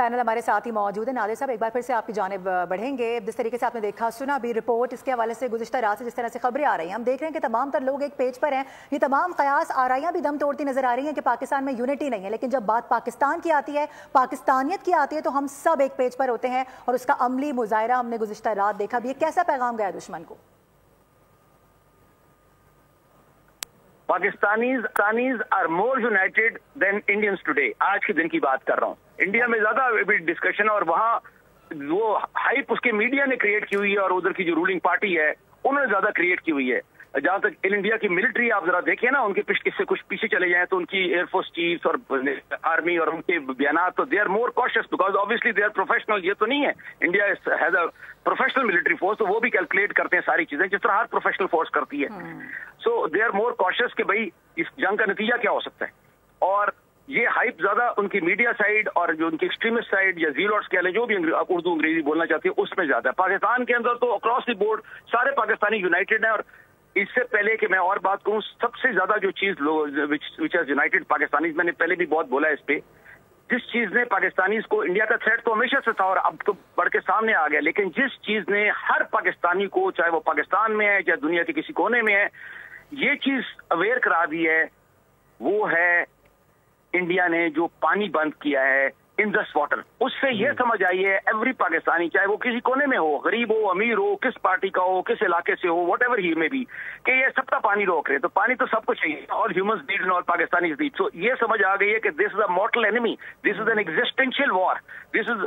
Panel हमारे साथ ही मौजूद है। नादिर साहब, एक बार फिर से आपकी जानिब बढ़ेंगे। जिस तरीके से आपने देखा सुना भी रिपोर्ट, इसके हवाले से गुज़िश्ता रात से जिस तरह से खबरें आ रही हैं, हम देख रहे हैं कि तमाम तर लोग एक पेज पर हैं। ये तमाम कयास आराइयाँ भी दम तोड़ती नजर आ रही हैं कि पाकिस्तान में यूनिटी नहीं है, लेकिन जब बात पाकिस्तान की आती है, पाकिस्तानियत की आती है, तो हम सब एक पेज पर होते हैं और उसका अमली मुजाहरा हमने गुज़िश्ता रात देखा भी। कैसा पैगाम गया दुश्मन को? Pakistanis are more united than Indians today. आज के दिन की बात कर रहा हूँ। इंडिया में ज्यादा डिस्कशन है और वहाँ वो हाइप उसके मीडिया ने क्रिएट की हुई है और उधर की जो रूलिंग पार्टी है उन्होंने ज्यादा क्रिएट की हुई है। जहां तक इंडिया की मिलिट्री आप जरा देखिए ना, उनके इससे कुछ पीछे चले जाएं तो उनकी एयरफोर्स चीफ्स और आर्मी और उनके बयानात, तो they are more cautious because obviously they are professional. ये तो नहीं है, India has a professional military force, तो वो भी कैलकुलेट करते हैं सारी चीजें जिस तरह हर प्रोफेशनल फोर्स करती है। सो दे आर मोर कॉशियस कि भाई इस जंग का नतीजा क्या हो सकता है। और ये हाइप ज्यादा उनकी मीडिया साइड और जो उनकी एक्सट्रीमिस्ट साइड या जीलोट्स कह लें, जो भी आप उर्दू अंग्रेजी बोलना चाहती है, उसमें ज्यादा है। पाकिस्तान के अंदर तो अक्रॉस द बोर्ड सारे पाकिस्तानी यूनाइटेड हैं। और इससे पहले कि मैं और बात करूं, सबसे ज्यादा जो चीज विच हैज यूनाइटेड पाकिस्तानी, मैंने पहले भी बहुत बोला है इस पे, जिस चीज ने पाकिस्तानीज को, इंडिया का थ्रेट तो हमेशा से था और अब तो बढ़ के सामने आ गया, लेकिन जिस चीज ने हर पाकिस्तानी को, चाहे वो पाकिस्तान में है चाहे दुनिया के किसी कोने में है, ये चीज अवेयर करा दी है, वो है इंडिया ने जो पानी बंद किया है इंडस वाटर। उससे ये समझ आई है एवरी पाकिस्तानी, चाहे वो किसी कोने में हो, गरीब हो, अमीर हो, किस पार्टी का हो, किस इलाके से हो, वट एवर ही में भी, कि ये सबका पानी रोक रहे। तो पानी तो सबको चाहिए, all humans need and all Pakistanis need. So ये समझ आ गई है कि this is a mortal enemy, this is an existential war, this is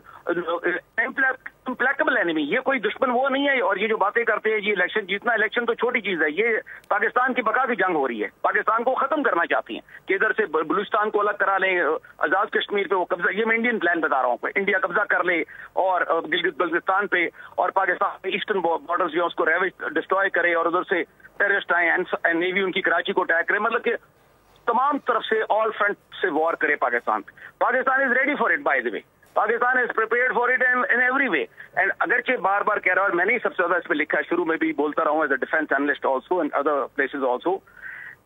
implacable enemy. ये कोई दुश्मन वो नहीं है। और ये जो बातें करते हैं, ये इलेक्शन जीतना, इलेक्शन तो छोटी चीज है, ये पाकिस्तान की बका की जंग हो रही है। पाकिस्तान को खत्म करना चाहती हैं कि इधर से बलूचिस्तान को अलग करा लें, आजाद कश्मीर पे वो कब्जा, ये मैं इंडियन प्लान बता रहा हूँ, इंडिया कब्जा कर ले और गिलगित बल्तिस्तान पे और पाकिस्तान ईस्टर्न बॉर्डर्स जो है उसको डिस्ट्रॉय करे और उधर से टेररिस्ट आए एंड नेवी उनकी कराची को अटैक करे। मतलब कि तमाम तरफ से ऑल फ्रंट से वॉर करे Pakistan. Pakistan is ready for it, by the way. Pakistan is prepared for it in every way. And अगरचे बार बार कह रहा हूँ, मैंने ही सबसे ज्यादा इस पे लिखा है, शुरू में भी बोलता रहा हूँ as a defence analyst also and other places also,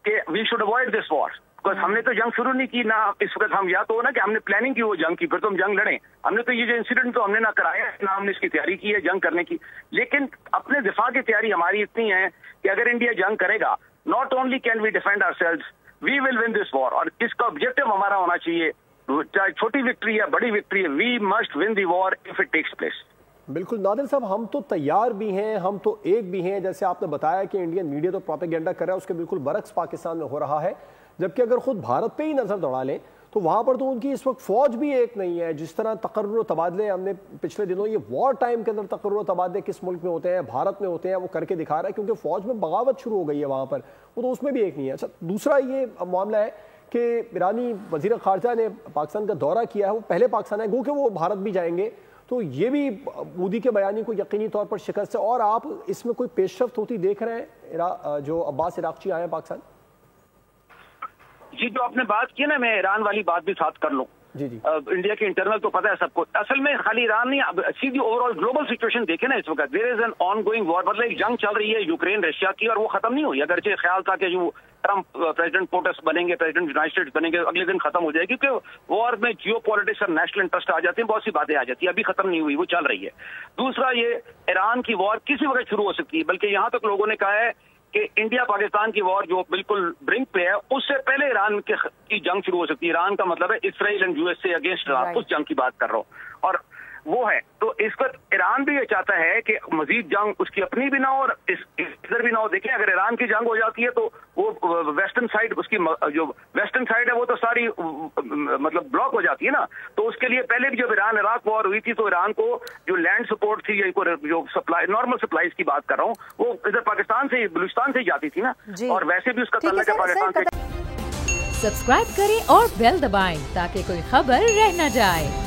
कि we should avoid this war. Because हमने तो जंग शुरू नहीं की ना इस वक्त, हम या तो ना कि हमने प्लानिंग की वो जंग की, फिर तो हम जंग लड़े। हमने तो ये जो इंसिडेंट तो हमने ना कराया ना हमने इसकी तैयारी की है जंग करने की, लेकिन अपने दिफा की तैयारी हमारी इतनी है कि अगर इंडिया जंग करेगा, not only can we defend ourselves, we will win this war. और इसका ऑब्जेक्टिव हमारा होना चाहिए, चाहे छोटी विक्ट्री या बड़ी victory, we must win the war if it takes place. बिल्कुल नादिर साहब, हम तो तैयार भी हैं, हम तो एक भी हैं। जैसे आपने बताया कि इंडियन मीडिया तो प्रोपेगेंडा कर रहा है, उसके बिल्कुल बरक्स पाकिस्तान में हो रहा है। जबकि अगर खुद भारत पे ही नज़र दौड़ा लें तो वहाँ पर तो उनकी इस वक्त फ़ौज भी एक नहीं है। जिस तरह तकर्रुर तबादले हमने पिछले दिनों, ये वॉर टाइम के अंदर तकर्रुर तबादले किस मुल्क में होते हैं, भारत में होते हैं, वो करके दिखा रहा है, क्योंकि फ़ौज में बगावत शुरू हो गई है वहाँ पर, वो तो उसमें भी एक नहीं है। अच्छा, दूसरा ये मामला है कि ईरानी वज़ीर ख़ारजा ने पाकिस्तान का दौरा किया है, वो पहले पाकिस्तान है, गो कि वो भारत भी जाएंगे, तो ये भी मोदी के बयानी को यकीनी तौर पर शिकस्त है। और आप इसमें कोई पेशरफ्त होती देख रहे हैं जो अब्बास इराक़ची आए हैं पाकिस्तान? जी, जो आपने बात की ना, मैं ईरान वाली बात भी साथ कर लूं। जी जी। इंडिया के इंटरनल तो पता है सबको, असल में खाली ईरान नहीं, अब सीधी ओवरऑल ग्लोबल सिचुएशन देखे ना इस वक्त, there is an ongoing war. मतलब एक जंग चल रही है यूक्रेन रशिया की और वो खत्म नहीं हुई। अगरचे ख्याल था कि जो ट्रंप प्रेसिडेंट पोटस बनेंगे, प्रेसिडेंट यूनाइटेड स्टेट्स बनेंगे, अगले दिन खत्म हो जाएगी, क्योंकि वॉर में जियो पॉलिटिक्स और नेशनल इंटरेस्ट आ जाते हैं, बहुत सी बातें आ जाती है, अभी खत्म नहीं हुई, वो चल रही है। दूसरा, ये ईरान की वॉर किसी वक्त शुरू हो सकती है, बल्कि यहाँ तक लोगों ने कहा है कि इंडिया पाकिस्तान की वॉर जो बिल्कुल ब्रिंक पे है, उससे पहले ईरान की जंग शुरू हो सकती है। ईरान का मतलब है Israel and USA against Iran, उस जंग की बात कर रहा हूँ, और वो है। तो इस वक्त ईरान भी ये चाहता है कि मजीद जंग उसकी अपनी भी ना हो और इधर भी ना हो। देखें, अगर ईरान की जंग हो जाती है तो वो वेस्टर्न साइड, उसकी जो वेस्टर्न साइड है वो तो सारी मतलब ब्लॉक हो जाती है ना। तो उसके लिए पहले भी जब ईरान इराक वॉर हुई थी तो ईरान को जो लैंड सपोर्ट थी, जो सप्लाई, नॉर्मल सप्लाईज की बात कर रहा हूँ, वो इधर पाकिस्तान से, बलूचिस्तान से जाती थी ना, और वैसे भी उसका ताल्लुक है पाकिस्तान से। सब्सक्राइब करें और बेल दबाएं ताकि कोई खबर रह न जाए।